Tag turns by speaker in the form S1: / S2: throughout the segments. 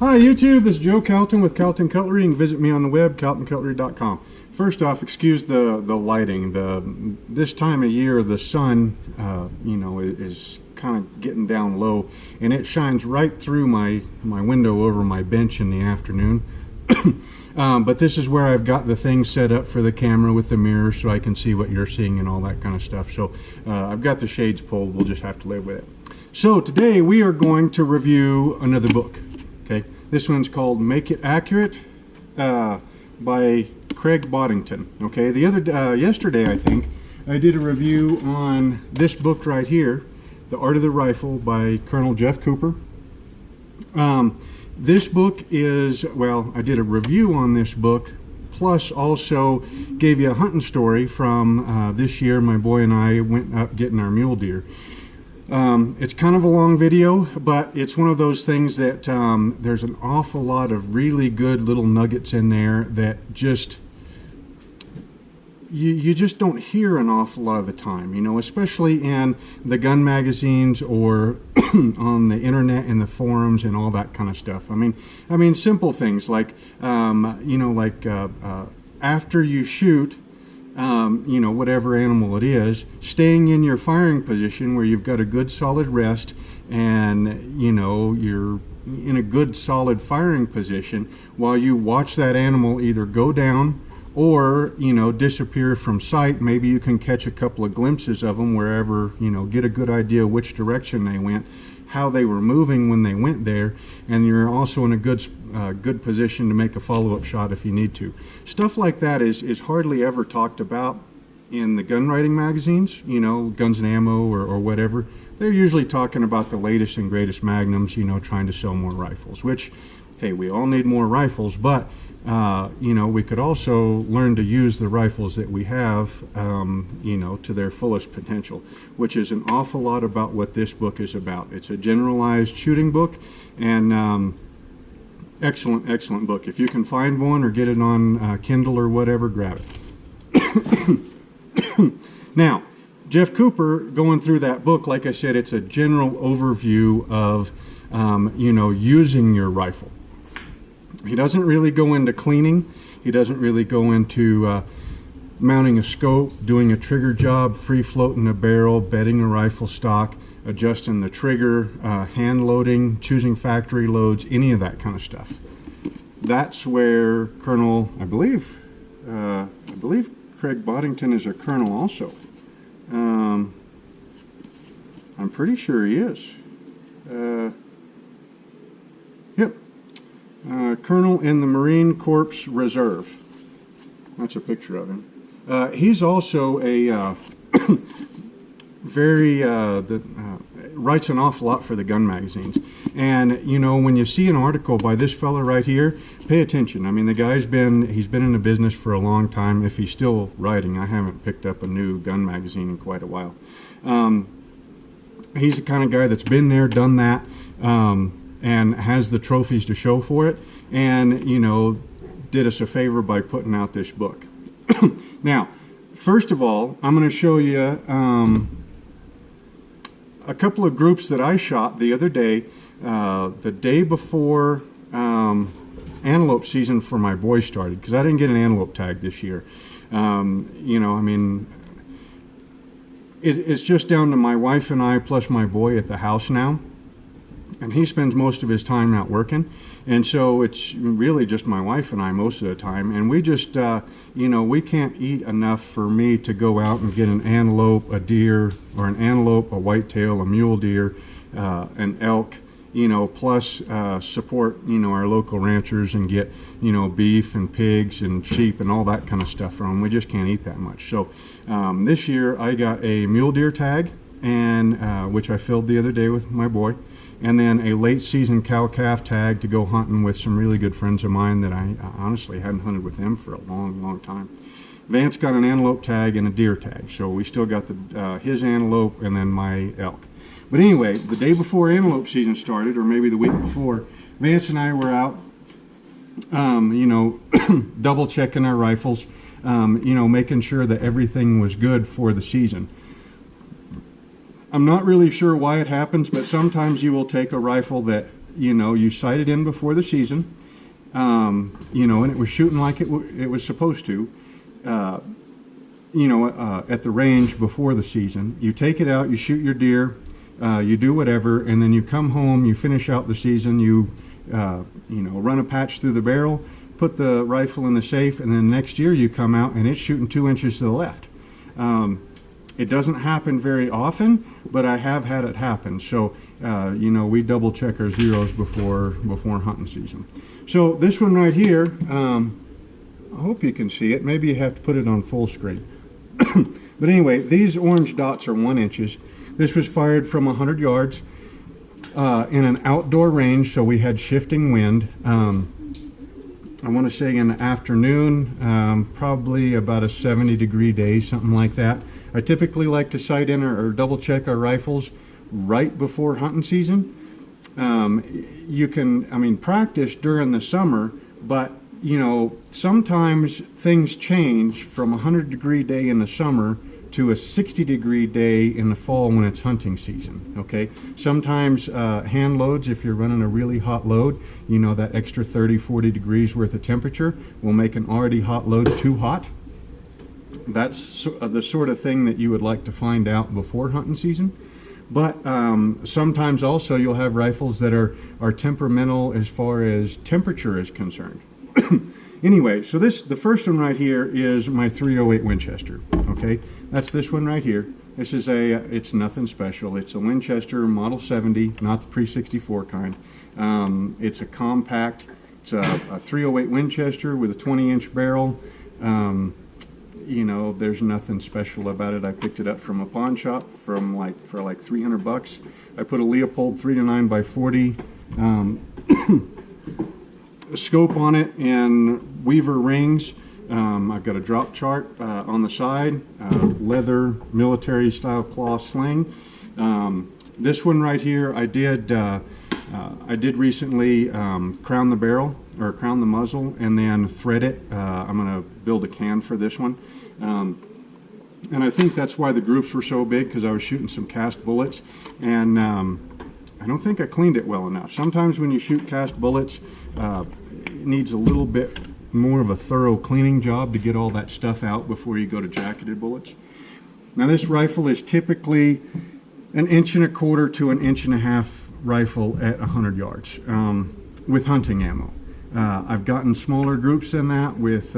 S1: Hi YouTube, this is Joe Calton with Calton Cutlery. You can visit me on the web, caltoncutlery.com. First off, excuse the lighting. This time of year, the sun, is kind of getting down low, and it shines right through my window over my bench in the afternoon. But this is where I've got the thing set up for the camera with the mirror so I can see what you're seeing and all that kind of stuff. So I've got the shades pulled. We'll just have to live with it. So today we are going to review another book. Okay, this one's called Make It Accurate by Craig Boddington. Okay, yesterday I think I did a review on this book right here, The Art of the Rifle by Colonel Jeff Cooper. This book is, well, I did a review on this book, plus also gave you a hunting story from this year. My boy and I went up getting our mule deer. It's kind of a long video, but it's one of those things that there's an awful lot of really good little nuggets in there that just you just don't hear an awful lot of the time, especially in the gun magazines or on the internet and the forums and all that kind of stuff. I mean simple things like after you shoot whatever animal it is, staying in your firing position where you've got a good solid rest and you're in a good solid firing position while you watch that animal either go down or disappear from sight. Maybe you can catch a couple of glimpses of them wherever, get a good idea which direction they went, how they were moving when they went there, and you're also in a good position to make a follow-up shot if you need to. Stuff like that is hardly ever talked about in the gun writing magazines, Guns and Ammo or whatever. They're usually talking about the latest and greatest magnums, trying to sell more rifles, which, hey, we all need more rifles, but we could also learn to use the rifles that we have, to their fullest potential, which is an awful lot about what this book is about. It's a generalized shooting book, and excellent book. If you can find one or get it on Kindle or whatever, grab it. Now, Jeff Cooper, going through that book, like I said, it's a general overview of, using your rifle. He doesn't really go into cleaning. He doesn't really go into mounting a scope, doing a trigger job, free floating a barrel, bedding a rifle stock, adjusting the trigger, hand loading, choosing factory loads, any of that kind of stuff. That's where Colonel, I believe Craig Boddington is a colonel also. I'm pretty sure he is. Yep. Colonel in the Marine Corps Reserve. That's a picture of him. He's also a writes an awful lot for the gun magazines. And when you see an article by this fella right here, pay attention. I mean, the guy's been in the business for a long time. If he's still writing, I haven't picked up a new gun magazine in quite a while. He's the kind of guy that's been there, done that, and has the trophies to show for it, and did us a favor by putting out this book. Now, first of all, I'm going to show you a couple of groups that I shot the other day, the day before antelope season for my boy started, because I didn't get an antelope tag this year. It's just down to my wife and I plus my boy at the house now. And he spends most of his time out working, and so it's really just my wife and I most of the time, and we just we can't eat enough for me to go out and get an antelope, a deer, or an antelope, a whitetail, a mule deer, an elk, plus support our local ranchers and get beef and pigs and sheep and all that kind of stuff from them. We just can't eat that much. So this year I got a mule deer tag, and which I filled the other day with my boy, and then a late season cow-calf tag to go hunting with some really good friends of mine that I honestly hadn't hunted with them for a long time. Vance got an antelope tag and a deer tag, so we still got his antelope and then my elk. But anyway, the day before antelope season started, or maybe the week before, Vance and I were out, double checking our rifles, making sure that everything was good for the season. I'm not really sure why it happens, but sometimes you will take a rifle that you know, you sight it in before the season, you know, and it was shooting like it was supposed to, you know, at the range before the season. You take it out, you shoot your deer, you do whatever, and then you come home, you finish out the season, you know, run a patch through the barrel, put the rifle in the safe, and then next year you come out and it's shooting 2 inches to the left. It doesn't happen very often, but I have had it happen. So, you know, we double check our zeros before hunting season. So this one right here, I hope you can see it. Maybe you have to put it on full screen. But anyway, these orange dots are 1 inches. This was fired from 100 yards in an outdoor range, so we had shifting wind. I want to say in the afternoon, probably about a 70-degree day, something like that. I typically like to sight in or double check our rifles right before hunting season. You can, I mean, practice during the summer, but you know, sometimes things change from a 100-degree day in the summer to a 60-degree day in the fall when it's hunting season, okay? Sometimes hand loads, if you're running a really hot load, you know, that extra 30, 40 degrees worth of temperature will make an already hot load too hot. That's the sort of thing that you would like to find out before hunting season. But sometimes also you'll have rifles that are temperamental as far as temperature is concerned. Anyway, so the first one right here is my 308 Winchester, okay? That's this one right here. This is it's nothing special. It's a Winchester Model 70, not the pre-64 kind. It's a compact, it's a 308 Winchester with a 20-inch barrel. You know, there's nothing special about it. I picked it up from a pawn shop for like 300 bucks. I put a Leopold 3-9x40 scope on it and Weaver rings. I've got a drop chart on the side, leather military style claw sling. This one right here, I did recently crown the barrel or crown the muzzle and then thread it. I'm going to build a can for this one. And I think that's why the groups were so big, because I was shooting some cast bullets, and I don't think I cleaned it well enough. Sometimes when you shoot cast bullets, it needs a little bit more of a thorough cleaning job to get all that stuff out before you go to jacketed bullets. Now this rifle is typically an 1.25 to 1.5 inch rifle at 100 yards with hunting ammo. I've gotten smaller groups than that with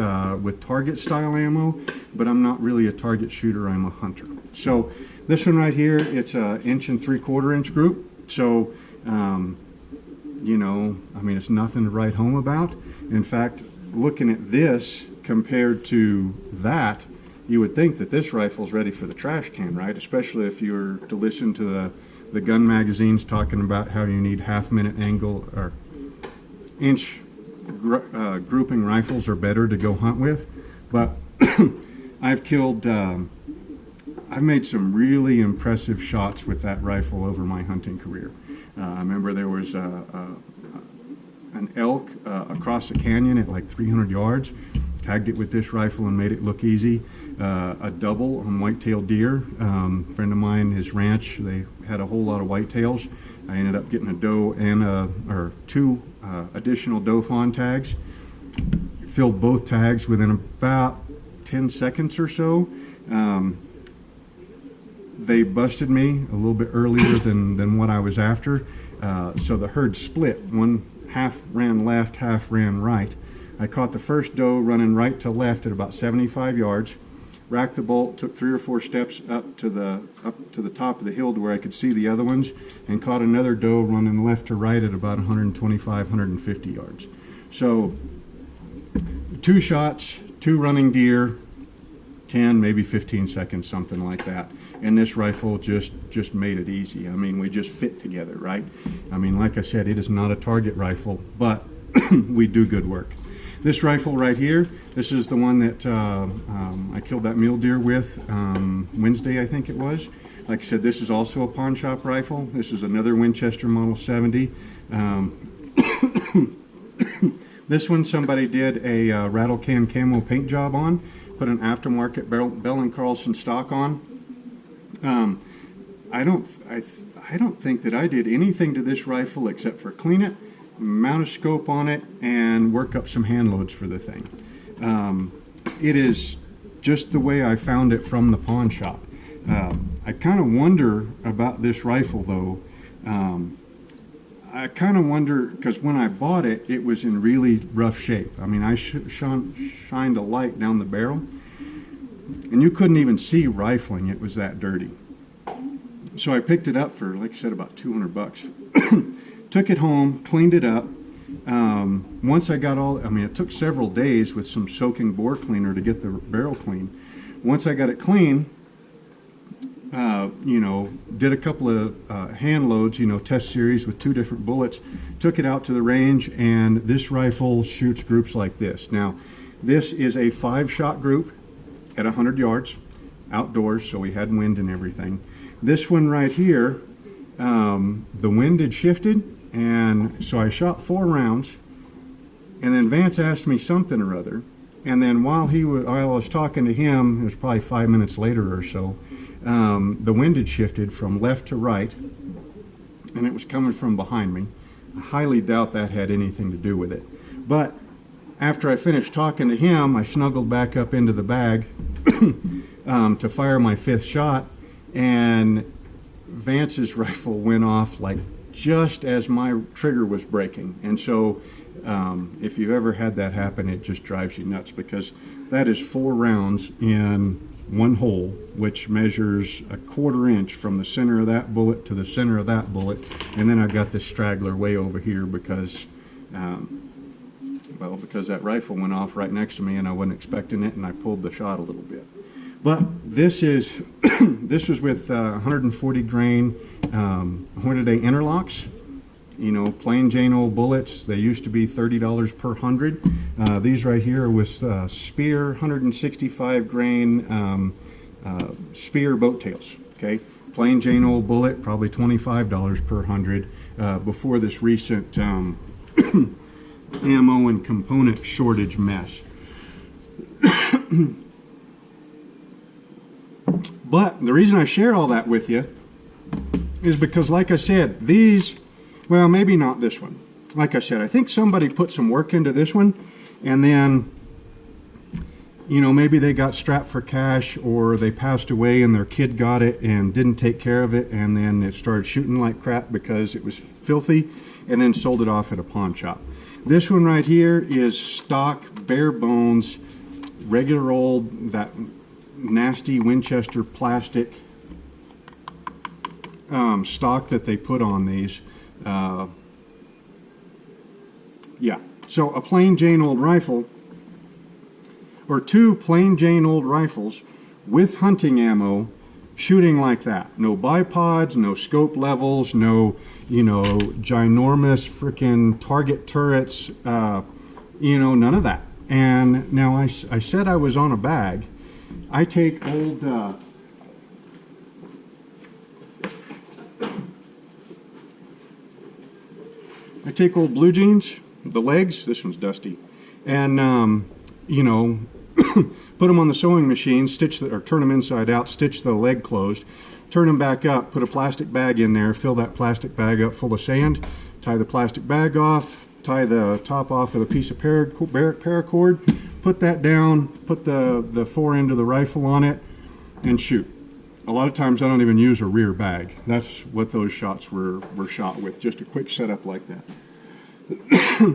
S1: target style ammo, but I'm not really a target shooter, I'm a hunter. So this one right here, it's a 1.75 inch group. So, you know, I mean, it's nothing to write home about. In fact, looking at this compared to that, you would think that this rifle's ready for the trash can, right? Especially if you were to listen to the gun magazines talking about how you need half-minute angle or inch grouping rifles are better to go hunt with. But I've made some really impressive shots with that rifle over my hunting career. I remember there was an elk across a canyon at like 300 yards. Tagged it with this rifle and made it look easy. A double on white-tailed deer. A friend of mine, his ranch, they had a whole lot of whitetails. I ended up getting a doe and two additional doe fawn tags. Filled both tags within about 10 seconds or so. They busted me a little bit earlier than what I was after. So the herd split. One half ran left, half ran right. I caught the first doe running right to left at about 75 yards, racked the bolt, took 3 or 4 steps up to the top of the hill to where I could see the other ones, and caught another doe running left to right at about 125, 150 yards. So 2 shots, 2 running deer, 10, maybe 15 seconds, something like that. And this rifle just made it easy. I mean, we just fit together, right? I mean, like I said, it is not a target rifle, but we do good work. This rifle right here, this is the one that I killed that mule deer with Wednesday, I think it was. Like I said, this is also a pawn shop rifle. This is another Winchester Model 70. This one somebody did a rattle can camo paint job on, put an aftermarket Bell & Carlson stock on. I don't think that I did anything to this rifle except for clean it, mount a scope on it, and work up some hand loads for the thing. It is just the way I found it from the pawn shop. I kind of wonder about this rifle, though. I kind of wonder, because when I bought it, it was in really rough shape. I mean, I shined a light down the barrel, and you couldn't even see rifling. It was that dirty. So I picked it up for, like I said, about $200. Took it home, cleaned it up. Once I got all, I mean, it took several days with some soaking bore cleaner to get the barrel clean. Once I got it clean, you know, did a couple of hand loads, you know, test series with 2 different bullets, took it out to the range, and this rifle shoots groups like this. Now, this is a 5-shot group at 100 yards, outdoors, so we had wind and everything. This one right here, the wind had shifted, and so I shot 4 rounds, and then Vance asked me something or other, and then while I was talking to him, it was probably 5 minutes later or so, the wind had shifted from left to right, and it was coming from behind me. I highly doubt that had anything to do with it. But after I finished talking to him, I snuggled back up into the bag to fire my 5th shot, and Vance's rifle went off like just as my trigger was breaking. And so if you've ever had that happen, it just drives you nuts, because that is 4 rounds in one hole, which measures a 1/4 inch from the center of that bullet to the center of that bullet. And then I've got this straggler way over here because well, because that rifle went off right next to me and I wasn't expecting it, and I pulled the shot a little bit. But this is this was with 140 grain Hornady interlocks. You know, plain Jane old bullets. They used to be $30 per 100. These right here with Spear 165 grain Spear boat tails. Okay, plain Jane old bullet, probably $25 per 100 before this recent ammo and component shortage mess. But the reason I share all that with you is because, like I said, these, well, maybe not this one. Like I said, I think somebody put some work into this one, and then, you know, maybe they got strapped for cash, or they passed away and their kid got it and didn't take care of it, and then it started shooting like crap because it was filthy, and then sold it off at a pawn shop. This one right here is stock, bare bones, regular old, that nasty Winchester plastic stock that they put on these. Yeah, so a plain Jane old rifle, or 2 plain Jane old rifles with hunting ammo shooting like that. No bipods, no scope levels, no, you know, ginormous freaking target turrets, you know, none of that. And now I said I was on a bag. I take old blue jeans, the legs, this one's dusty, and you know, put them on the sewing machine, stitch or turn them inside out, stitch the leg closed, turn them back up, put a plastic bag in there, fill that plastic bag up full of sand, tie the plastic bag off, tie the top off with a piece of paracord, put that down, put the fore end of the rifle on it, and shoot. A lot of times I don't even use a rear bag. That's what those shots were shot with, just a quick setup like that.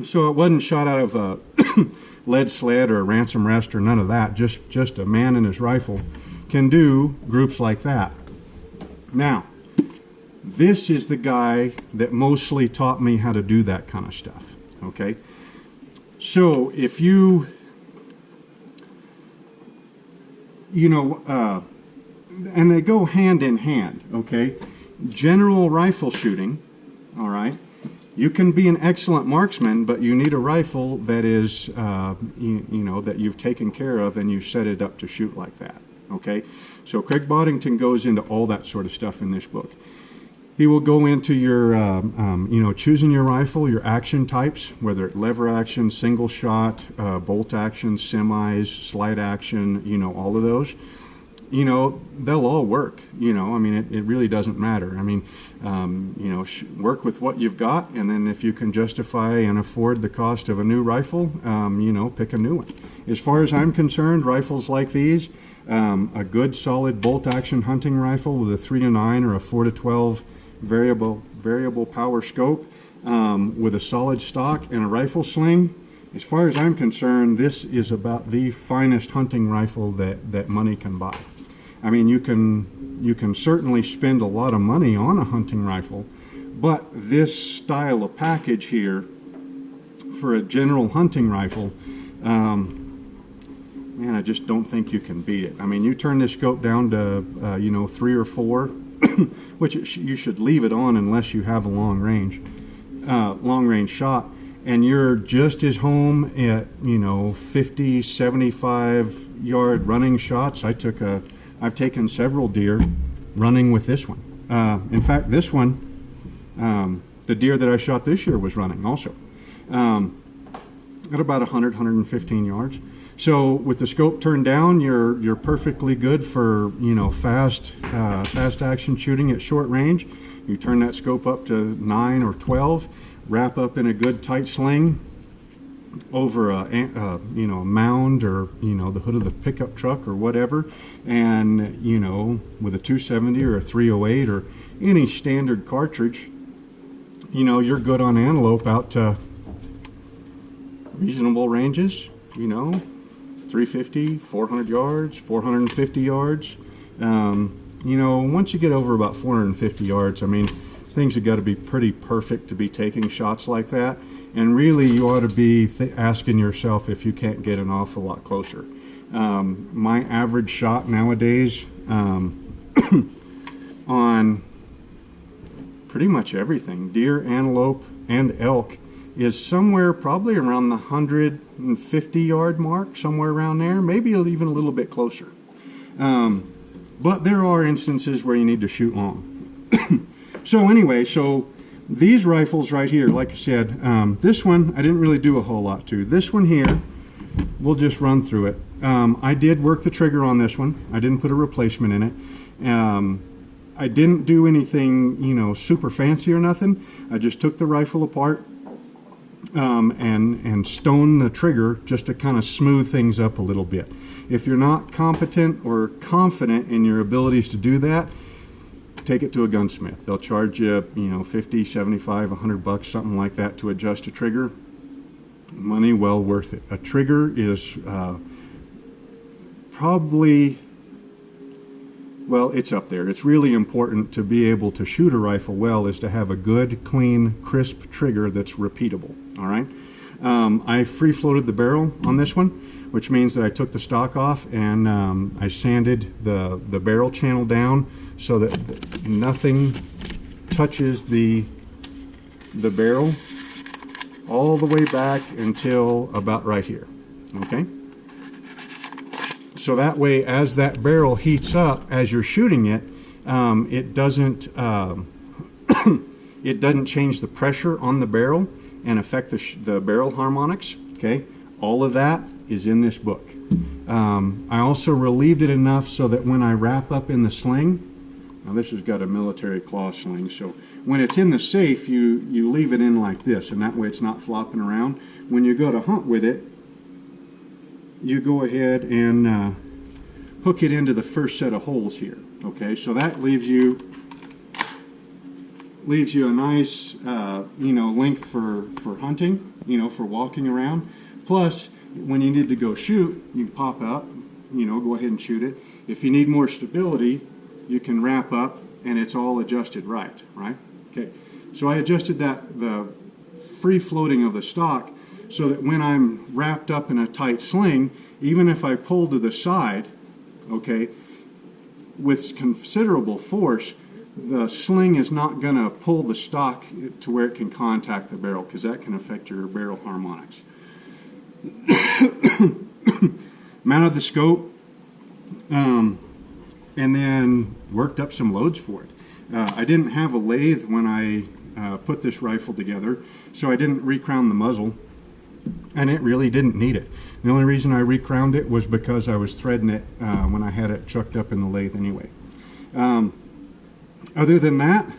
S1: So it wasn't shot out of a lead sled or a ransom rest or none of that. Just a man and his rifle can do groups like that. Now, this is the guy that mostly taught me how to do that kind of stuff. Okay? So if you know, and they go hand in hand, okay? General rifle shooting, all right? You can be an excellent marksman, but you need a rifle that is, you know, that you've taken care of and you set it up to shoot like that, okay? So Craig Boddington goes into all that sort of stuff in this book. He will go into your, you know, choosing your rifle, your action types, whether it's lever action, single shot, bolt action, semis, slide action, you know, all of those. you know, they'll all work. You know, I mean, it really doesn't matter. I mean, you know, work with what you've got, and then if you can justify and afford the cost of a new rifle, you know, pick a new one. As far as I'm concerned, rifles like these, a good solid bolt action hunting rifle with a 3-9 or a 4-12 variable power scope, with a solid stock and a rifle sling. As far as I'm concerned, this is about the finest hunting rifle that money can buy. I mean, you can certainly spend a lot of money on a hunting rifle, but this style of package here for a general hunting rifle, man, I just don't think you can beat it. I mean, you turn this scope down to, you know, 3 or 4, which you should leave it on unless you have a long range shot, and you're just as home at, you know, 50, 75 yard running shots. I've taken several deer running with this one. In fact, this one, the deer that I shot this year was running also, at about 100, 115 yards. So with the scope turned down, you're perfectly good for, you know, fast action shooting at short range. You turn that scope up to 9 or 12, wrap up in a good tight sling over you know, a mound, or, you know, the hood of the pickup truck or whatever, and, you know, with a 270 or a 308 or any standard cartridge, you know, you're good on antelope out to reasonable ranges, you know, 350, 400 yards, 450 yards. You know, once you get over about 450 yards, I mean, things have got to be pretty perfect to be taking shots like that. And really, you ought to be asking yourself if you can't get an awful lot closer. My average shot nowadays on pretty much everything, deer, antelope, and elk, is somewhere probably around the 150 yard mark, somewhere around there, maybe even a little bit closer. But there are instances where you need to shoot long. So anyway, so these rifles right here, like I said, this one I didn't really do a whole lot to. This one here, we'll just run through it. I did work the trigger on this one. I didn't put a replacement in it. I didn't do anything, you know, super fancy or nothing. I just took the rifle apart and stoned the trigger just to kind of smooth things up a little bit. If you're not competent or confident in your abilities to do that, take it to a gunsmith. They'll charge you, you know, 50, 75, 100 bucks, something like that, to adjust a trigger. Money well worth it. A trigger is probably, well, it's up there. It's really important to be able to shoot a rifle well, is to have a good, clean, crisp trigger that's repeatable. All right. I free floated the barrel on this one, which means that I took the stock off and I sanded the barrel channel down so that nothing touches the barrel all the way back until about right here. Okay. So that way, as that barrel heats up as you're shooting it, it doesn't it doesn't change the pressure on the barrel and affect the barrel harmonics. Okay, all of that is in this book. I also relieved it enough so that when I wrap up in the sling, now this has got a military claw sling, so when it's in the safe, you leave it in like this, and that way it's not flopping around. When you go to hunt with it, you go ahead and hook it into the first set of holes here. Okay, so that leaves you a nice you know, length for hunting, you know, for walking around. Plus, when you need to go shoot, you pop up, you know, go ahead and shoot it. If you need more stability, you can wrap up and it's all adjusted right? Okay, so I adjusted the free floating of the stock so that when I'm wrapped up in a tight sling, even if I pull to the side, okay, with considerable force, the sling is not going to pull the stock to where it can contact the barrel, because that can affect your barrel harmonics. Mounted the scope, and then worked up some loads for it. I didn't have a lathe when I put this rifle together, so I didn't recrown the muzzle. and it really didn't need it. The only reason I recrowned it was because I was threading it when I had it chucked up in the lathe anyway. Other than that,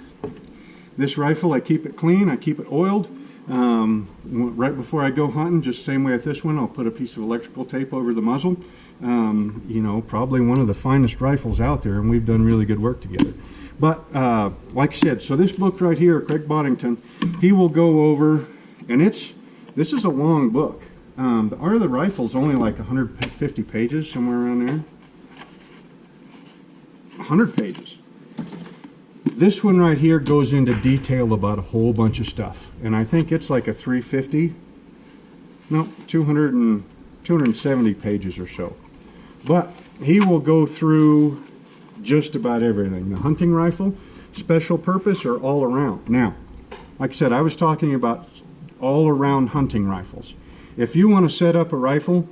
S1: this rifle, I keep it clean, I keep it oiled. Right before I go hunting, just same way with this one, I'll put a piece of electrical tape over the muzzle. You know, probably one of the finest rifles out there, and we've done really good work together. But like I said, so this book right here, Craig Boddington, he will go over, and this is a long book. The Art of the Rifle is only like 150 pages, somewhere around there. 100 pages. This one right here goes into detail about a whole bunch of stuff, and I think it's like a 270 pages or so. But he will go through just about everything. The hunting rifle, special purpose, or all around. Now, like I said, I was talking about all around hunting rifles. If you want to set up a rifle,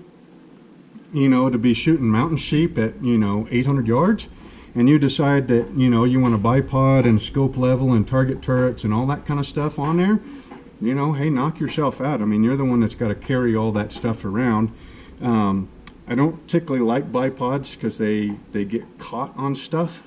S1: you know, to be shooting mountain sheep at, you know, 800 yards, and you decide that, you know, you want a bipod and scope level and target turrets and all that kind of stuff on there, you know, hey, knock yourself out. I mean, you're the one that's got to carry all that stuff around. I don't particularly like bipods because they get caught on stuff.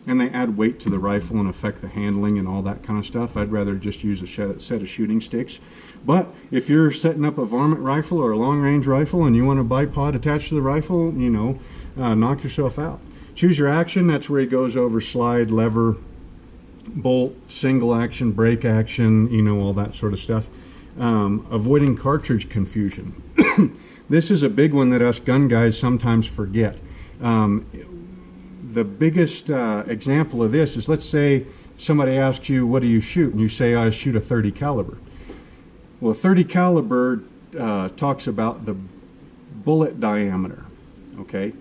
S1: And they add weight to the rifle and affect the handling and all that kind of stuff. I'd rather just use a set of shooting sticks. But if you're setting up a varmint rifle or a long-range rifle and you want a bipod attached to the rifle, you know, knock yourself out. Choose your action. That's where he goes over slide, lever, bolt, single action, break action, you know, all that sort of stuff. Avoiding cartridge confusion. This is a big one that us gun guys sometimes forget. The biggest example of this is, let's say somebody asks you, what do you shoot? And you say, I shoot a 30 caliber. Well, 30 caliber talks about the bullet diameter, okay?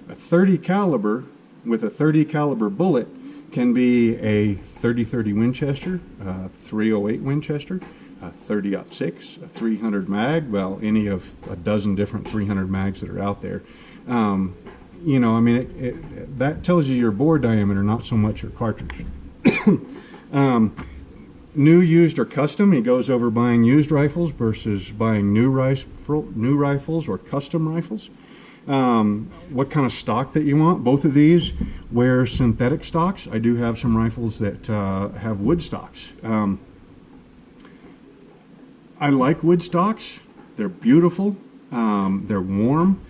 S1: A 30 caliber with a 30 caliber bullet can be a 30-30 Winchester, 308 Winchester, a 30-06, a 300 mag, well, any of a dozen different 300 mags that are out there. You know, I mean, that tells you your bore diameter, not so much your cartridge. New, used, or custom. He goes over buying used rifles versus buying new rifles or custom rifles. What kind of stock that you want. Both of these wear synthetic stocks. I do have some rifles that have wood stocks. I like wood stocks. They're beautiful. They're warm.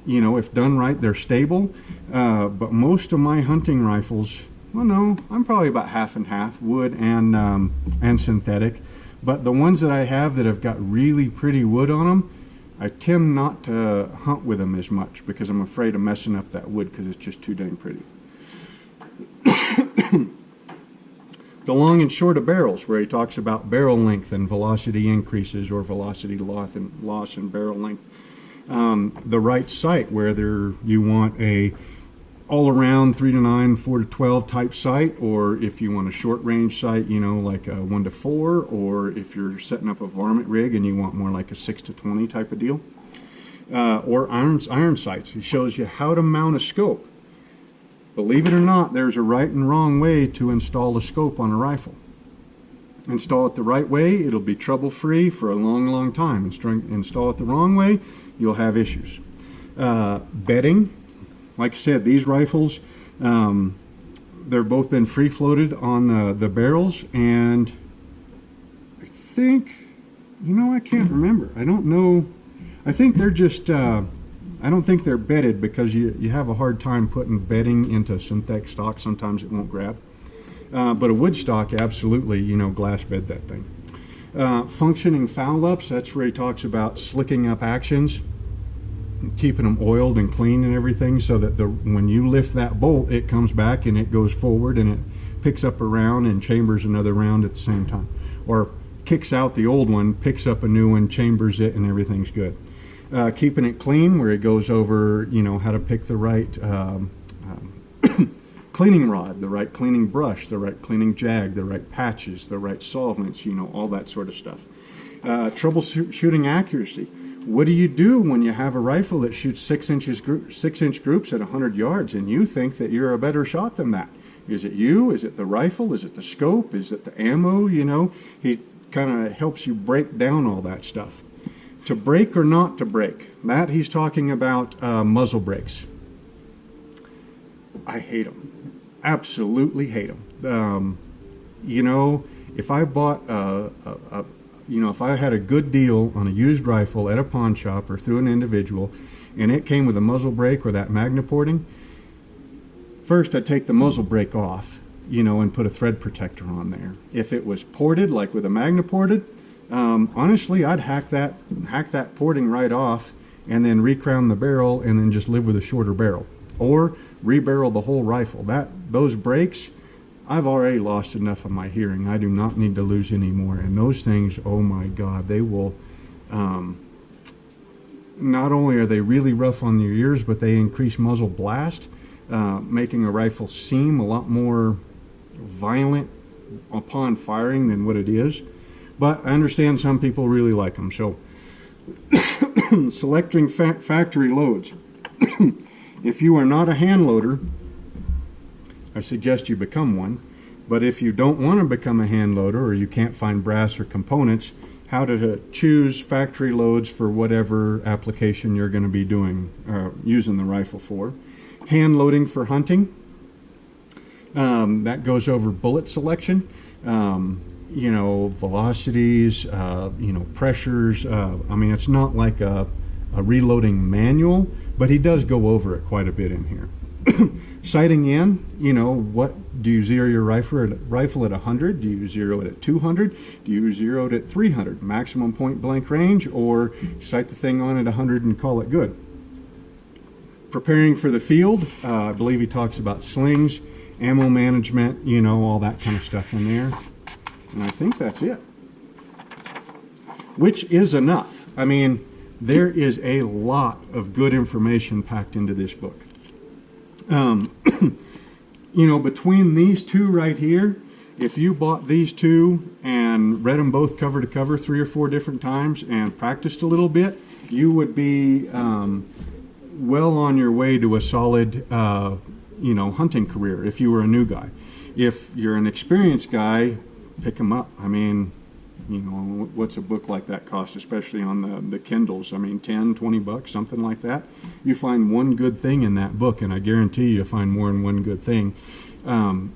S1: You know, if done right, they're stable. But most of my hunting rifles, well, no, I'm probably about half and half, wood and synthetic. But the ones that I have that have got really pretty wood on them, I tend not to hunt with them as much because I'm afraid of messing up that wood because it's just too dang pretty. The long and short of barrels, where he talks about barrel length and velocity increases or velocity loss and barrel length. The right sight, whether you want a all-around 3-9, 4-12 type sight, or if you want a short-range sight, you know, like a 1-4, or if you're setting up a varmint rig and you want more like a 6-20 type of deal, or iron sights. He shows you how to mount a scope. Believe it or not, there's a right and wrong way to install a scope on a rifle. Install it the right way, it'll be trouble-free for a long, long time. Install it the wrong way, you'll have issues. Bedding, like I said, these rifles, they've both been free-floated on the barrels, and I think, you know, I can't remember. I don't know. I think they're just, I don't think they're bedded because you have a hard time putting bedding into synthetic stock. Sometimes it won't grab. But a wood stock, absolutely, you know, glass bed that thing. Functioning foul ups, that's where he talks about slicking up actions, keeping them oiled and clean and everything so that when you lift that bolt, it comes back and it goes forward and it picks up a round and chambers another round at the same time. Or kicks out the old one, picks up a new one, chambers it, and everything's good. Keeping it clean, where it goes over, you know, how to pick the right cleaning rod, the right cleaning brush, the right cleaning jag, the right patches, the right solvents, you know, all that sort of stuff. Troubleshooting accuracy. What do you do when you have a rifle that shoots 6-inch groups at 100 yards and you think that you're a better shot than that? Is it you? Is it the rifle? Is it the scope? Is it the ammo? You know, he kind of helps you break down all that stuff. To break or not to break, that he's talking about muzzle brakes. I hate them. Absolutely hate them. You know, if I bought if I had a good deal on a used rifle at a pawn shop or through an individual, and it came with a muzzle brake or that magna porting, first I'd take the muzzle brake off, and put a thread protector on there. If it was ported, like with a magna ported, honestly, I'd hack that porting right off and then recrown the barrel and then just live with a shorter barrel, or rebarrel the whole rifle. Those brakes, I've already lost enough of my hearing. I do not need to lose any more. And those things, oh my God, they will, not only are they really rough on your ears, but they increase muzzle blast, making a rifle seem a lot more violent upon firing than what it is. But I understand some people really like them. So selecting factory loads. If you are not a hand loader, I suggest you become one. But if you don't want to become a hand loader, or you can't find brass or components, how to choose factory loads for whatever application you're going to be doing, using the rifle for. Hand loading for hunting. That goes over bullet selection. Velocities, pressures. I mean, it's not like a reloading manual, but he does go over it quite a bit in here. Sighting in, what do you zero your rifle at 100? Do you zero it at 200? Do you zero it at 300? Maximum point blank range, or sight the thing on at 100 and call it good? Preparing for the field, I believe he talks about slings, ammo management, all that kind of stuff in there. And I think that's it. Which is enough. I mean, there is a lot of good information packed into this book. Between these two right here, if you bought these two and read them both cover to cover 3 or 4 different times and practiced a little bit, you would be well on your way to a solid, hunting career if you were a new guy. If you're an experienced guy, pick them up. I mean, what's a book like that cost, especially on the Kindles? I mean, 10, 20 bucks, something like that. You find one good thing in that book, and I guarantee you'll find more than one good thing.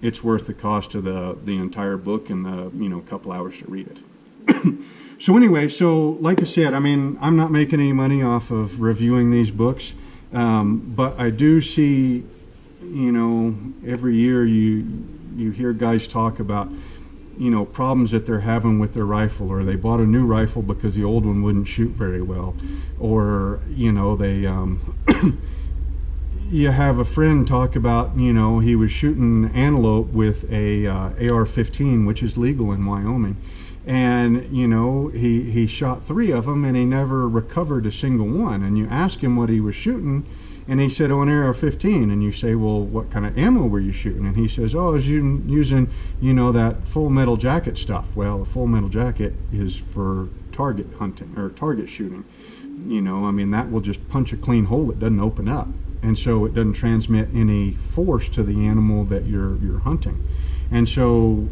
S1: It's worth the cost of the entire book and the couple hours to read it. So anyway, like I said, I mean, I'm not making any money off of reviewing these books, but I do see, every year you hear guys talk about problems that they're having with their rifle, or they bought a new rifle because the old one wouldn't shoot very well, or they you have a friend talk about he was shooting antelope with a AR-15, which is legal in Wyoming, and he shot 3 of them and he never recovered a single one. And you ask him what he was shooting, and he said, an AR-15. And you say, well, what kind of ammo were you shooting? And he says, I was using, that full metal jacket stuff. Well, a full metal jacket is for target hunting or target shooting. That will just punch a clean hole. It doesn't open up. And so it doesn't transmit any force to the animal that you're hunting. And so,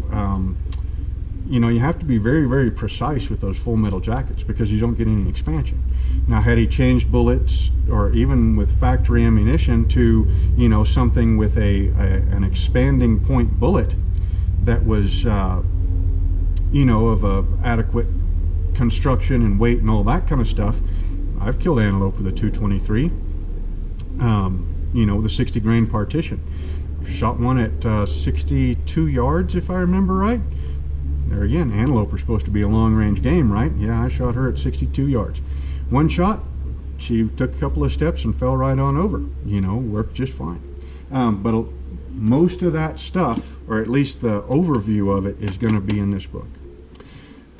S1: you have to be very, very precise with those full metal jackets because you don't get any expansion. Now, had he changed bullets, or even with factory ammunition, to something with an expanding point bullet that was of a adequate construction and weight and all that kind of stuff, I've killed antelope with a 223, with a 60 grain partition. Shot one at 62 yards, if I remember right. There again, antelope are supposed to be a long range game, right? Yeah, I shot her at 62 yards. One shot, she took a couple of steps and fell right on over. Worked just fine. But most of that stuff, or at least the overview of it, is going to be in this book.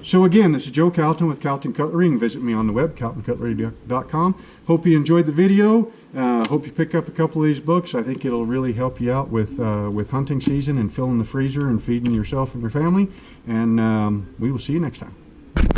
S1: So again, this is Joe Calton with Calton Cutlery. You can visit me on the web, caltoncutlery.com. Hope you enjoyed the video. Hope you pick up a couple of these books. I think it'll really help you out with hunting season and filling the freezer and feeding yourself and your family. And we will see you next time.